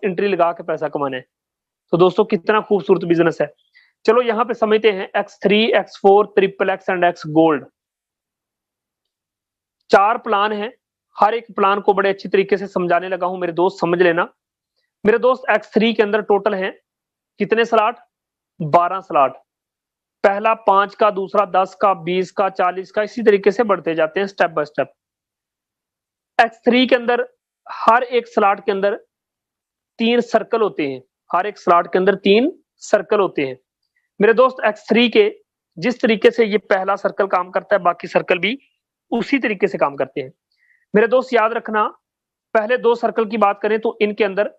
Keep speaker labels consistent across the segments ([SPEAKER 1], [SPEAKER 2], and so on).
[SPEAKER 1] Entry लगा के पैसा कमाना है। तो दोस्तों कितना खूबसूरत बिजनेस है। चलो यहाँ पे समझते हैं X3, X4, triple x and x gold. 4 plan हैं, हर एक प्लान को बड़े अच्छी तरीके से समझाने लगा हूं मेरे दोस्त, समझ लेना। मेरे दोस्त X3 के अंदर टोटल हैं कितने स्लॉट? 12 स्लॉट। पहला 5 का, दूसरा 10 का, 20 का, 40 का, इसी तरीके से बढ़ते जाते हैं स्टेप बाय स्टेप। X3 के अंदर हर एक स्लॉट के अंदर 3 सर्कल होते हैं, हर एक स्लॉट के अंदर 3 सर्कल होते हैं। मेरे दोस्त X3 के जिस तरीके से ये पहला सर्कल काम करता है, बाकी सर्कल भी उसी तरीके से काम करते हैं। मेरे दोस्त याद रखना, पहले 2 सर्कल की बात करें तो इनके अंदर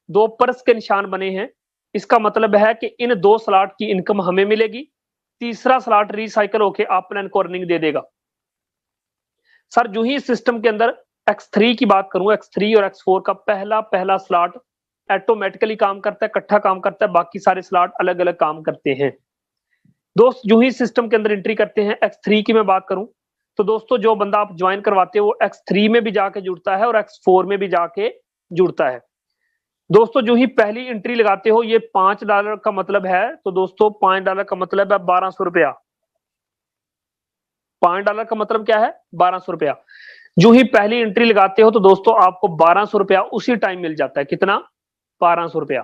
[SPEAKER 1] 2 परस के निशान बने हैं। इसका मतलब है कि इन 2 स्लॉट की इनकम हमें मिलेगी, तीसरा स्लॉट रिसाइकल होके आप प्लान को अर्निंग दे देगा। सर जो ही सिस्टम के अंदर X3 की बात करूं, X3 और X4 का पहला स्लॉट ऑटोमेटिकली काम करता है, इकट्ठा काम करता है, बाकी सारे स्लॉट अलग अलग काम करते हैं। दोस्त जो ही सिस्टम के अंदर एंट्री करते हैं, X3 की मैं बात करूं तो दोस्तों जो बंदा आप ज्वाइन करवाते हो वो X3 में भी जाके जुड़ता है और X4 में भी जाके जुड़ता है। दोस्तों जो ही पहली एंट्री लगाते हो, ये $5 का मतलब है, तो दोस्तों $5 का मतलब है 1200 रुपया। $5 का मतलब क्या है? 1200 रुपया। जो ही पहली एंट्री लगाते हो तो दोस्तों आपको 1200 रुपया उसी टाइम मिल जाता है। कितना? 1200 रुपया।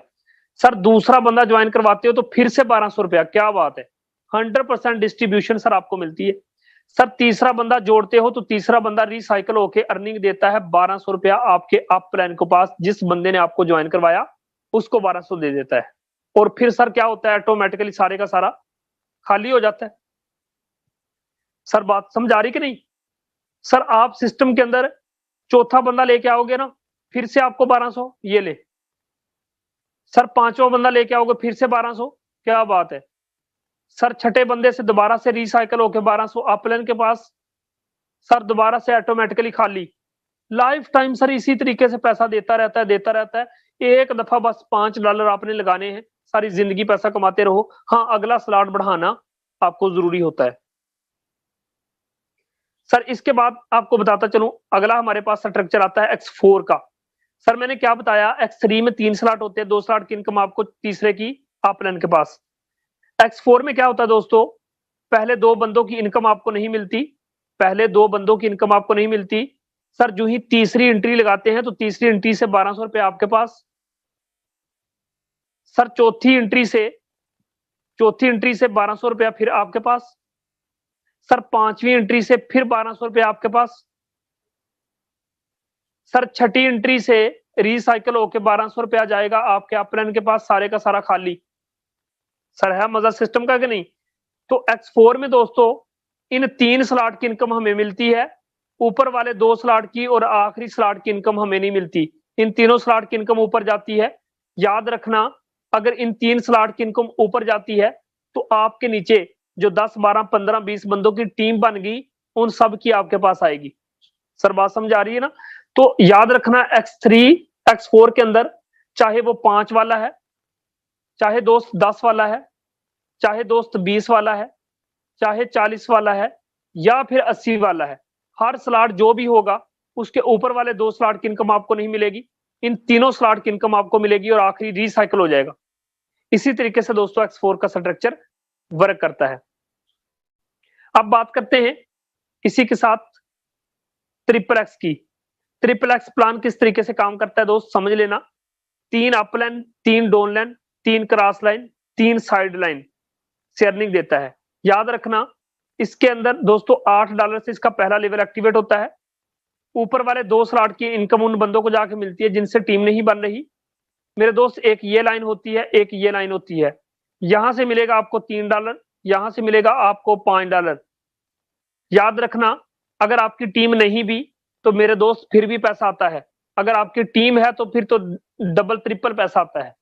[SPEAKER 1] सर दूसरा बंदा ज्वाइन करवाते हो तो फिर से 1200 रुपया। क्या बात है, 100% डिस्ट्रीब्यूशन सर आपको मिलती है। सर तीसरा बंदा जोड़ते हो तो तीसरा बंदा रिसाइकल होके अर्निंग देता है 1200 रुपया आपके अप प्लान के पास। जिस बंदे ने आपको ज्वाइन करवाया उसको 1200 दे देता है, और फिर सर क्या होता है, ऑटोमेटिकली सारे का सारा खाली हो जाता है। सर बात समझ आ रही कि नहीं? सर आप सिस्टम के अंदर चौथा बंदा लेके आओगे ना, फिर से आपको 1200 ये ले। सर पांचवा बंदा लेके आओगे फिर से 1200। क्या बात है। सर छठे बंदे से दोबारा से रिसाइकल होके 1200 अपलाइन के पास, सर दोबारा से ऑटोमेटिकली खाली। लाइफ टाइम सर इसी तरीके से पैसा देता रहता है। एक दफा बस $5 आपने लगाने हैं, सारी जिंदगी पैसा कमाते रहो। हाँ, अगला स्लॉट बढ़ाना आपको जरूरी होता है। सर इसके बाद आपको बताता चलूं, अगला हमारे पास स्ट्रक्चर आता है X4 का। सर मैंने क्या बताया, X3 में 3 स्लॉट होते हैं, 2 स्लॉट की इनकम आपको तीसरे की अपलाइन के पास। X4 में क्या होता है दोस्तों, पहले 2 बंदों की इनकम आपको नहीं मिलती, पहले 2 बंदों की इनकम आपको नहीं मिलती। सर जो ही तीसरी एंट्री लगाते हैं तो तीसरी एंट्री से 1200 रुपए आपके पास। सर चौथी एंट्री से 1200 रुपया फिर आपके पास। सर पांचवी एंट्री से फिर 1200 रुपया आपके पास। सर छठी एंट्री से रिसाइकल होके 1200 रुपया जाएगा आपके अपलाइन के पास, सारे का सारा खाली। सर है मजा सिस्टम का कि नहीं? तो X4 में दोस्तों इन 3 स्लॉट की इनकम हमें मिलती है, ऊपर वाले 2 स्लॉट की और आखिरी स्लॉट की इनकम हमें नहीं मिलती। इन तीनों स्लॉट की इनकम ऊपर जाती है। याद रखना, अगर इन 3 स्लॉट की इनकम ऊपर जाती है तो आपके नीचे जो 10, 12, 15, 20 बंदों की टीम बन गई, उन सब की आपके पास आएगी। सर बात समझ आ रही है ना? तो याद रखना, X3, X4 के अंदर चाहे वो 5 वाला है, चाहे दोस्त 10 वाला है, चाहे दोस्त 20 वाला है, चाहे 40 वाला है, या फिर 80 वाला है, हर स्लॉट जो भी होगा उसके ऊपर वाले 2 स्लॉट की इनकम आपको नहीं मिलेगी, इन तीनों स्लॉट की इनकम आपको मिलेगी और आखिरी रिसाइकल हो जाएगा। इसी तरीके से दोस्तों X4 का स्ट्रक्चर वर्क करता है। अब बात करते हैं इसी के साथ ट्रिपल एक्स की। ट्रिपल एक्स प्लान किस तरीके से काम करता है दोस्त, समझ लेना। 3 upline, 3 down line, 3 cross line, 3 side line से अर्निंग देता है। याद रखना, इसके अंदर दोस्तों $8 से इसका पहला लेवल एक्टिवेट होता है। ऊपर वाले 2 स्लॉट की इनकम उन बंदों को जाके मिलती है जिनसे टीम नहीं बन रही। मेरे दोस्त एक ये लाइन होती है, एक ये लाइन होती है। यहां से मिलेगा आपको $3, यहां से मिलेगा आपको $5। याद रखना, अगर आपकी टीम नहीं भी तो मेरे दोस्त फिर भी पैसा आता है, अगर आपकी टीम है तो फिर तो डबल ट्रिपल पैसा आता है।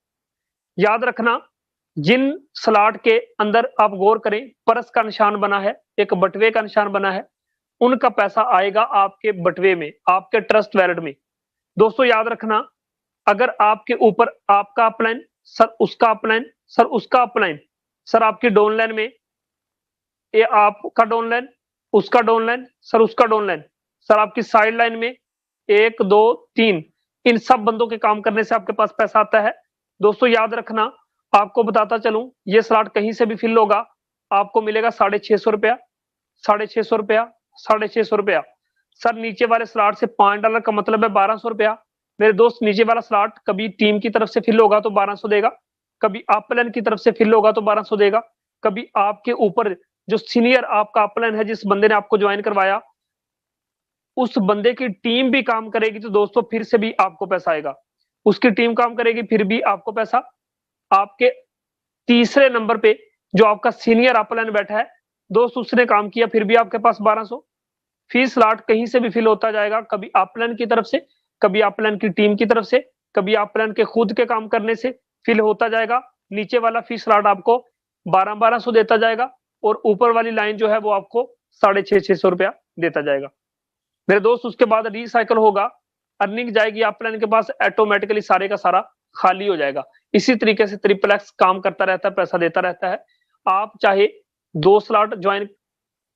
[SPEAKER 1] याद रखना, जिन स्लॉट के अंदर आप गौर करें, परस का निशान बना है, एक बटवे का निशान बना है, उनका पैसा आएगा आपके बटवे में, आपके ट्रस्ट वैलेट में। दोस्तों याद रखना, अगर आपके ऊपर आपका अपलाइन, सर उसका अपलाइन, सर उसका अपलाइन, सर आपकी डाउनलाइन में ये आपका डाउनलाइन, उसका डाउनलाइन, सर उसका डाउनलाइन, सर आपकी साइड लाइन में 1, 2, 3, इन सब बंदों के काम करने से आपके पास पैसा आता है। दोस्तों याद रखना, आपको बताता चलूं, ये स्लॉट कहीं से भी फिल होगा, आपको मिलेगा 650 रुपया, 650 रुपया, 650 रुपया। सर नीचे वाले स्लॉट से $5 का मतलब है 1200 रुपया। मेरे दोस्त नीचे वाला स्लॉट कभी टीम की तरफ से फिल होगा तो 1200 देगा, कभी अपलाइन की तरफ से फिल होगा तो 1200 देगा, कभी आपके ऊपर जो सीनियर आपका अपलाइन है, जिस बंदे ने आपको ज्वाइन करवाया, उस बंदे की टीम भी काम करेगी तो दोस्तों फिर से भी आपको पैसा आएगा। उसकी टीम काम करेगी फिर भी आपको पैसा। आपके तीसरे नंबर पे जो आपका सीनियर अपलाइन बैठा है दोस्त, उसने काम किया फिर भी आपके पास 1200। फी स्लॉट कहीं से भी फिल होता जाएगा, कभी अपलाइन की तरफ से, कभी अपलाइन की टीम की तरफ से, कभी अपलाइन के खुद के काम करने से फिल होता जाएगा। नीचे वाला फी स्लॉट आपको 1200 देता जाएगा और ऊपर वाली लाइन जो है वो आपको 650 रुपया देता जाएगा। मेरे दोस्त उसके बाद रिसाइकल होगा, अर्निंग जाएगी अपलाइन के पास, ऑटोमेटिकली सारे का सारा खाली हो जाएगा। इसी तरीके से ट्रिपल एक्स काम करता रहता है, पैसा देता रहता है। आप चाहे 2 स्लॉट ज्वाइन,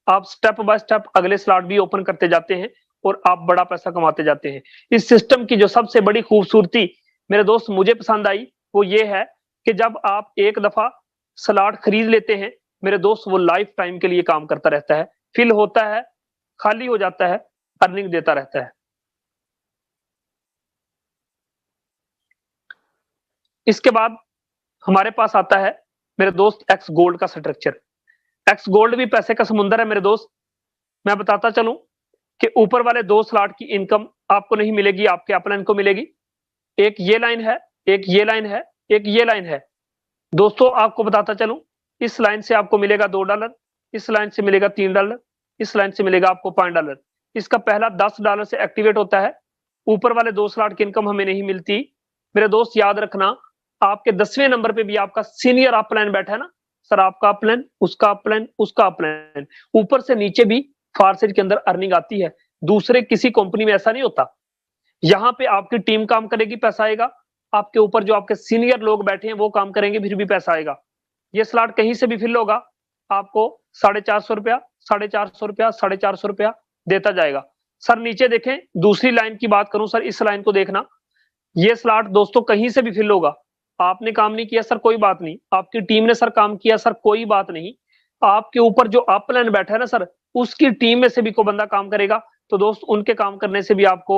[SPEAKER 1] आप स्टेप बाय स्टेप अगले स्लॉट भी ओपन करते जाते हैं और आप बड़ा पैसा कमाते जाते हैं। इस सिस्टम की जो सबसे बड़ी खूबसूरती मेरे दोस्त मुझे पसंद आई वो ये है कि जब आप एक दफा स्लॉट खरीद लेते हैं मेरे दोस्त, वो लाइफ टाइम के लिए काम करता रहता है, फिल होता है, खाली हो जाता है, अर्निंग देता रहता है। इसके बाद हमारे पास आता है मेरे दोस्त एक्स गोल्ड का स्ट्रक्चर। एक्स गोल्ड भी पैसे का समुंदर है मेरे दोस्त। मैं बताता चलूं कि ऊपर वाले 2 स्लॉट की इनकम आपको नहीं मिलेगी, आपके अपलाइन को मिलेगी। एक ये लाइन है, एक ये लाइन है, एक ये लाइन है। दोस्तों आपको बताता चलूं, इस लाइन से आपको मिलेगा $2, इस लाइन से मिलेगा $3, इस लाइन से मिलेगा आपको $5। इसका पहला $10 से एक्टिवेट होता है। ऊपर वाले 2 स्लॉट की इनकम हमें नहीं मिलती। मेरे दोस्त याद रखना, आपके 10वें नंबर पे भी आपका सीनियर अपलाइन बैठा है ना सर, आपका अपलाइन, उसका अपलाइन, उसका अपलाइन, ऊपर से नीचे भी फारसेट के अंदर अर्निंग आती है। दूसरे किसी कंपनी में ऐसा नहीं होता। यहाँ पे आपकी टीम काम करेगी, पैसा आएगा। आपके ऊपर जो आपके सीनियर लोग बैठे हैं वो काम करेंगे, फिर भी पैसा आएगा। ये स्लॉट कहीं से भी फिल होगा, आपको 450 रुपया, 450 रुपया, 450 रुपया देता जाएगा। सर नीचे देखें, दूसरी लाइन की बात करूं सर, इस लाइन को देखना, ये स्लॉट दोस्तों कहीं से भी फिल होगा। आपने काम नहीं किया सर, कोई बात नहीं। आपकी टीम ने सर काम किया सर, कोई बात नहीं। आपके ऊपर जो अपलाइन बैठा है ना सर, उसकी टीम में से भी कोई बंदा काम करेगा तो दोस्त उनके काम करने से भी आपको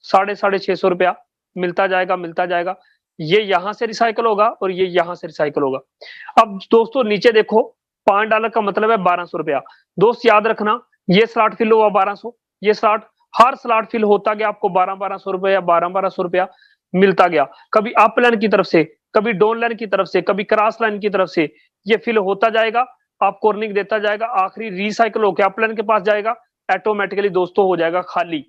[SPEAKER 1] 650 रुपया मिलता जाएगा, मिलता जाएगा। ये यहां से रिसाइकल होगा और ये यहां से रिसाइकल होगा। अब दोस्तों नीचे देखो, $5 का मतलब है 1200 रुपया। दोस्त याद रखना, ये स्लॉट फिल हुआ 1200, ये स्लॉट, हर स्लॉट फिल होता गया, आपको 1200 रुपया, 1200 रुपया मिलता गया। कभी अप लाइन की तरफ से, कभी डाउन लाइन की तरफ से, कभी क्रॉस लाइन की तरफ से, ये फिल होता जाएगा, आपको अर्निंग देता जाएगा। आखिरी रिसाइकल होकर अप लाइन के पास जाएगा, ऑटोमेटिकली दोस्तों हो जाएगा खाली।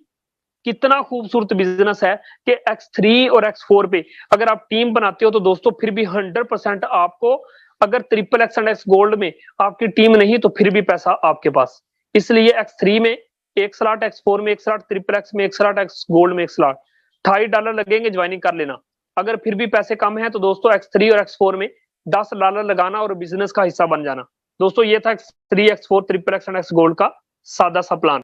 [SPEAKER 1] कितना खूबसूरत बिजनेस है कि X3 और X4 पे अगर आप टीम बनाते हो तो दोस्तों फिर भी 100% आपको, अगर triple x and x gold में आपकी टीम नहीं तो फिर भी पैसा आपके पास। इसलिए X3 में एक स्लॉट, X4 में एक स्लॉट, ट्रिपल एक्स में एक स्लॉट, एक्स गोल्ड में एक स्लॉट, $2.5 लगेंगे, ज्वाइनिंग कर लेना। अगर फिर भी पैसे कम है तो दोस्तों X3 और X4 में $10 लगाना और बिजनेस का हिस्सा बन जाना। दोस्तों ये था X3, X4, triple x and x gold का सादा सा प्लान।